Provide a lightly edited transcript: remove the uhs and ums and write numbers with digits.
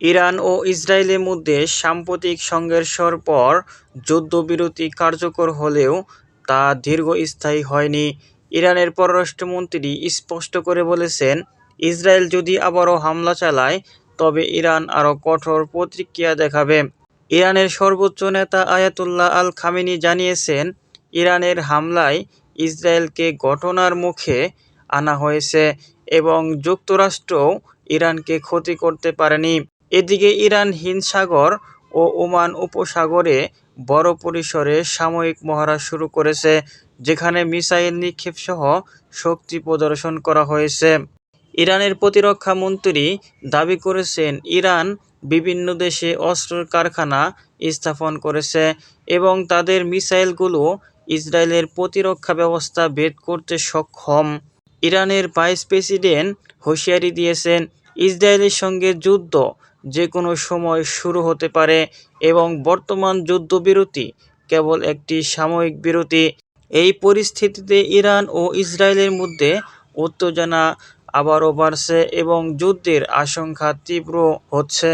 Iran ও ইসরায়েলের মধ্যে সাম্প্রতিক সংঘর্ষের পর যুদ্ধবিরতি কার্যকর হলেও তা দীর্ঘস্থায়ী হয়নি। ইরানের পররাষ্ট্রমন্ত্রী স্পষ্ট করে বলেছেন, ইসরায়েল যদি আবারও হামলা চালায় তবে ইরান আরও কঠোর প্রতিক্রিয়া দেখাবে। ইরানের সর্বোচ্চ নেতা আয়াতুল্লাহ আল খামেনি জানিয়েছেন, ইরানের হামলায় ইসরায়েলকে ঘটনার মুখে আনা হয়েছে এবং যুক্তরাষ্ট্রও ইরানকে ক্ষতি করতে পারেনি। এদিকে ইরান হিন্দ সাগর ও ওমান উপসাগরে বড় পরিসরে সামরিক মহড়া শুরু করেছে, যেখানে মিসাইল নিক্ষেপসহ শক্তি প্রদর্শন করা হয়েছে। ইরানের প্রতিরক্ষা মন্ত্রী দাবি করেছেন, ইরান বিভিন্ন দেশে অস্ত্রের কারখানা স্থাপন করেছে এবং তাদের মিসাইলগুলো ইসরায়েলের প্রতিরক্ষা ব্যবস্থা ভেদ করতে সক্ষম। ইরানের ভাইস প্রেসিডেন্ট হুঁশিয়ারি দিয়েছেন, ইসরায়েলের সঙ্গে যুদ্ধ যে কোনো সময় শুরু হতে পারে এবং বর্তমান যুদ্ধবিরতি কেবল একটি সাময়িক বিরতি। এই পরিস্থিতিতে ইরান ও ইসরায়েলের মধ্যে উত্তেজনা আবারও বাড়ছে এবং যুদ্ধের আশঙ্কা তীব্র হচ্ছে।